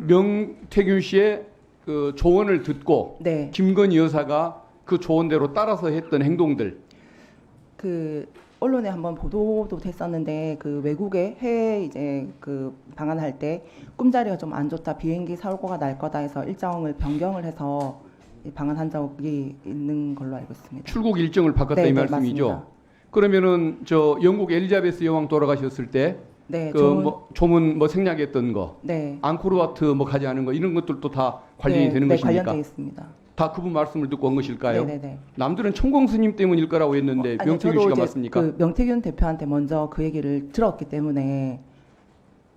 명태균 씨의 그 조언을 듣고 네. 김건희 여사가 그 조언대로 따라서 했던 행동들. 그 언론에 한번 보도도 됐었는데 그 외국에 해외 이제 그 방한할 때 꿈자리가 좀 안 좋다, 비행기 사고가 날 거다 해서 일정을 변경을 해서 방한한 적이 있는 걸로 알고 있습니다. 출국 일정을 바꿨다 네, 이 네, 말씀이죠. 맞습니다. 그러면은 저 영국 엘리자베스 여왕 돌아가셨을 때 네, 그 뭐 조문 뭐 생략했던 거, 네, 앙코르와트 뭐 가지 않은 거 이런 것들도 다 관련이 네, 되는 네, 것입니까? 관련돼 있습니다. 다 그분 말씀을 듣고 온 것일까요? 네, 네, 네. 남들은 천공 스님 때문일 거라고 했는데 아니, 명태균 저도 씨가 이제 맞습니까? 그 명태균 대표한테 먼저 그 얘기를 들었기 때문에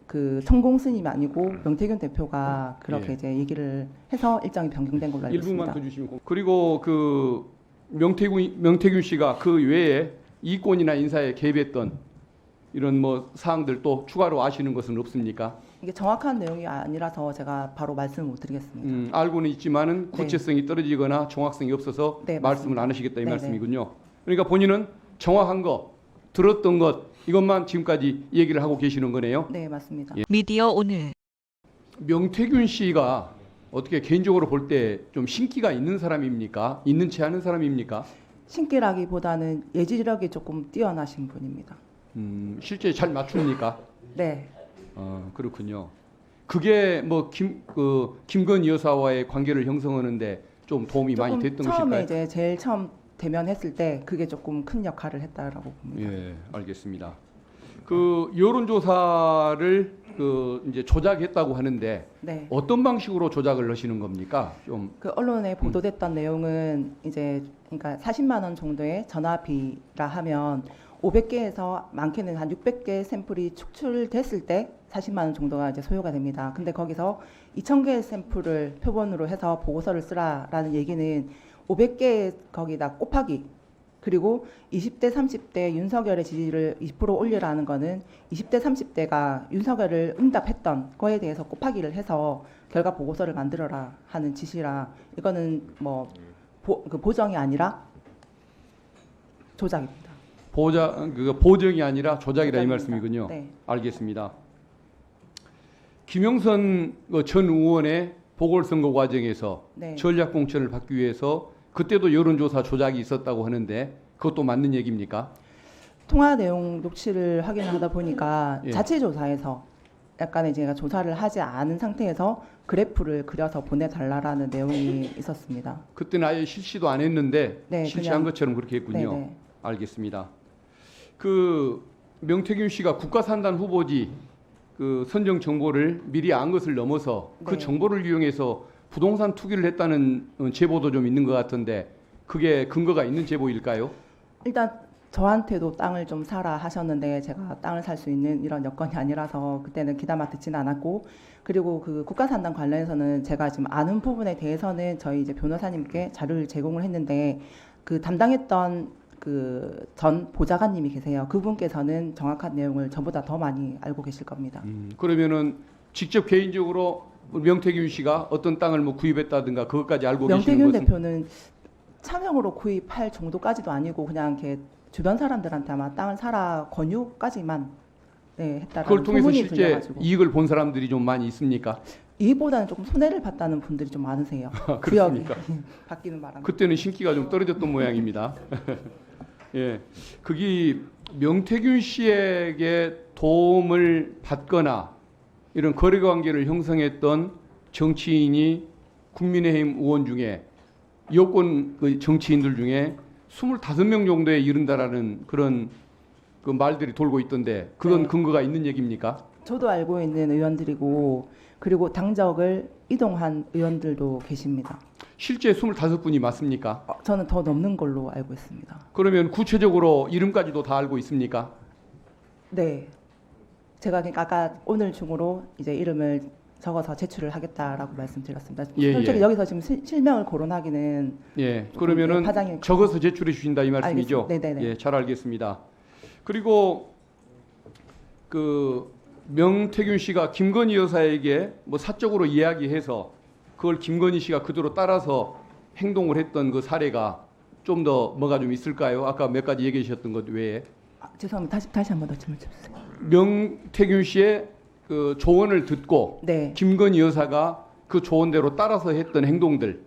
그 천공 스님이 아니고 명태균 대표가 그렇게 예. 이제 얘기를 해서 일정이 변경된 걸로 알고 있습니다. 1분만 더 주시면 그리고 그 명태균 씨가 그 외에 이권이나 인사에 개입했던 이런 뭐 사항들 또 추가로 아시는 것은 없습니까? 이게 정확한 내용이 아니라서 제가 바로 말씀을 못 드리겠습니다. 알고는 있지만은 구체성이 떨어지거나 정확성이 없어서 네, 말씀을 맞습니다. 안 하시겠다 이 네, 말씀이군요. 그러니까 본인은 정확한 거, 들었던 것 이것만 지금까지 얘기를 하고 계시는 거네요. 네, 맞습니다. 예. 미디어 오늘 명태균 씨가 어떻게 개인적으로 볼 때 좀 신기가 있는 사람입니까? 있는 채 하는 사람입니까? 신기라기보다는 예지력이 조금 뛰어나신 분입니다. 실제 잘 맞춥니까? 네, 그렇군요. 그게 뭐 김건희 여사와의 관계를 형성하는데 좀 도움이 많이 조금 됐던 처음에 것일까요? 이제 제일 처음 대면했을 때 그게 조금 큰 역할을 했다라고 봅니다. 예, 알겠습니다. 그 여론조사를 그 이제 조작했다고 하는데 네. 어떤 방식으로 조작을 하시는 겁니까? 좀 그 언론에 보도됐던 내용은 이제 그러니까 40만 원 정도의 전화비라 하면 500개에서 많게는 한 600개 샘플이 축출됐을 때 40만 원 정도가 이제 소요가 됩니다. 근데 거기서 2,000개의 샘플을 표본으로 해서 보고서를 쓰라라는 얘기는 500개 거기다 곱하기 그리고 20대 30대 윤석열의 지지를 20% 올리라는 거는 20대 30대가 윤석열을 응답했던 거에 대해서 곱하기를 해서 결과 보고서를 만들어라 하는 지시라 이거는 뭐 보정이 아니라 조작입니다. 보정이 아니라 조작이라 이 조작입니다. 말씀이군요. 네. 알겠습니다. 김영선 전 의원의 보궐선거 과정에서 네. 전략 공천을 받기 위해서 그때도 여론조사 조작이 있었다고 하는데 그것도 맞는 얘기입니까? 통화 내용 녹취를 확인을 하다 보니까 예. 자체 조사에서 약간의 제가 조사를 하지 않은 상태에서 그래프를 그려서 보내달라라는 내용이 있었습니다. 그때는 아예 실시도 안 했는데 네, 실시한 그냥- 것처럼 그렇게 했군요. 네네. 알겠습니다. 그 명태균 씨가 국가산단 후보지 그 선정 정보를 미리 안 것을 넘어서 그 네. 정보를 이용해서 부동산 투기를 했다는 제보도 좀 있는 것 같은데 그게 근거가 있는 제보일까요? 일단 저한테도 땅을 좀 사라 하셨는데 제가 땅을 살 수 있는 이런 여건이 아니라서 그때는 귀담아 듣지는 않았고 그리고 그 국가산단 관련해서는 제가 지금 아는 부분에 대해서는 저희 이제 변호사님께 자료를 제공을 했는데 그 담당했던 그 전 보좌관님이 계세요. 그분께서는 정확한 내용을 저보다 더 많이 알고 계실 겁니다. 그러면은 직접 개인적으로 명태균 씨가 어떤 땅을 뭐 구입했다든가 그것까지 알고 계시는 명태균 것은 대표는 차명으로 구입할 정도까지도 아니고 그냥 이렇게 주변 사람들한테 아마 땅을 사라 권유까지만 했다라는 그걸 통해서 소문이 실제 들려가지고 이익을 본 사람들이 좀 많이 있습니까? 이보다는 조금 손해를 봤다는 분들이 좀 많으세요. 구역이 그렇습니까? 바뀌는 바람에. 그때는 신기가 좀 떨어졌던 모양입니다. 예, 그게 명태균 씨에게 도움을 받거나 이런 거래 관계를 형성했던 정치인이 국민의힘 의원 중에 여권 그 정치인들 중에 25명 정도에 이른다라는 그런 그 말들이 돌고 있던데 그건 네. 근거가 있는 얘기입니까? 저도 알고 있는 의원들이고 그리고 당적을 이동한 의원들도 계십니다. 실제 25분이 맞습니까? 저는 더 넘는 걸로 알고 있습니다. 그러면 구체적으로 이름까지도 다 알고 있습니까? 네. 제가 그러니까 아까 오늘 중으로 이제 이름을 적어서 제출을 하겠다라고 말씀드렸습니다. 예, 솔직히 예. 여기서 지금 실명을 거론하기는 예, 조금, 그러면은 파장이 적어서 제출해 주신다 이 말씀이죠? 알겠습니다. 네네네. 예, 잘 알겠습니다. 그리고 그 명태균 씨가 김건희 여사에게 뭐 사적으로 이야기해서 그걸 김건희 씨가 그대로 따라서 행동을 했던 그 사례가 좀 더 뭐가 좀 있을까요? 아까 몇 가지 얘기해 주셨던 것 외에 죄송합니다. 다시 한번 더 질문 주세요. 명태균 씨의 그 조언을 듣고 네. 김건희 여사가 그 조언대로 따라서 했던 행동들.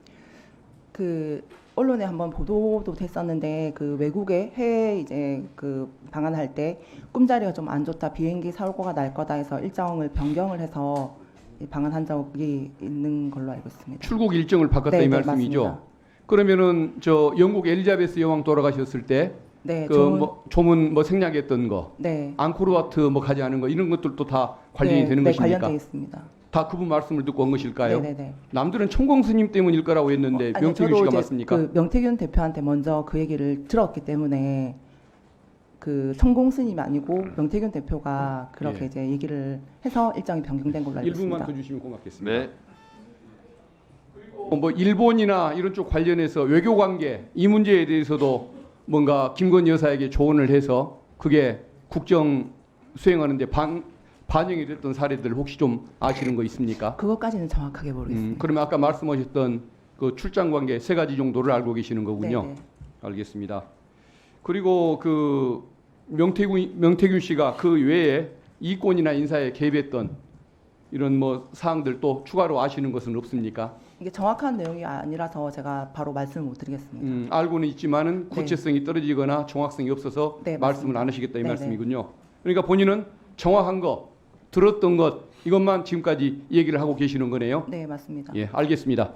그 언론에 한번 보도도 됐었는데 그 외국에 해외 이제 그 방한할 때 꿈자리가 좀 안 좋다, 비행기 사고가 날 거다 해서 일정을 변경을 해서 방한한 적이 있는 걸로 알고 있습니다. 출국 일정을 바꿨다 이 말씀이죠. 맞습니다. 그러면은 저 영국 엘리자베스 여왕 돌아가셨을 때 네, 그 뭐 조문 뭐 생략했던 거, 네, 앙코르와트 뭐 가지 않은 거 이런 것들도 다 관련이 되는 것입니까? 관련돼 있습니다. 다 그분 말씀을 듣고 온 것일까요? 네네네. 남들은 천공 스님 때문일 거라고 했는데 아니요, 명태균 저도 씨가 이제 맞습니까? 그 명태균 대표한테 먼저 그 얘기를 들었기 때문에 그 천공 스님이 아니고 명태균 대표가 그렇게 예. 이제 얘기를 해서 일정이 변경된 걸로 알고 있습니다. 1분만 더 주시면 고맙겠습니다. 네. 뭐 일본이나 이런 쪽 관련해서 외교 관계 이 문제에 대해서도 뭔가 김건희 여사에게 조언을 해서 그게 국정 수행하는데 반영이 됐던 사례들 혹시 좀 아시는 거 있습니까? 그것까지는 정확하게 모르겠습니다. 그러면 아까 말씀하셨던 그 출장 관계 세 가지 정도를 알고 계시는 거군요. 네네. 알겠습니다. 그리고 그 명태균 씨가 그 외에 이권이나 인사에 개입했던 이런 뭐 사항들 또 추가로 아시는 것은 없습니까? 이게 정확한 내용이 아니라서 제가 바로 말씀을 못 드리겠습니다. 알고는 있지만은 구체성이 떨어지거나 정확성이 없어서 네, 말씀을 맞습니다. 안 하시겠다 이 네네. 말씀이군요. 그러니까 본인은 정확한 거, 들었던 것 이것만 지금까지 얘기를 하고 계시는 거네요. 네, 맞습니다. 예, 알겠습니다.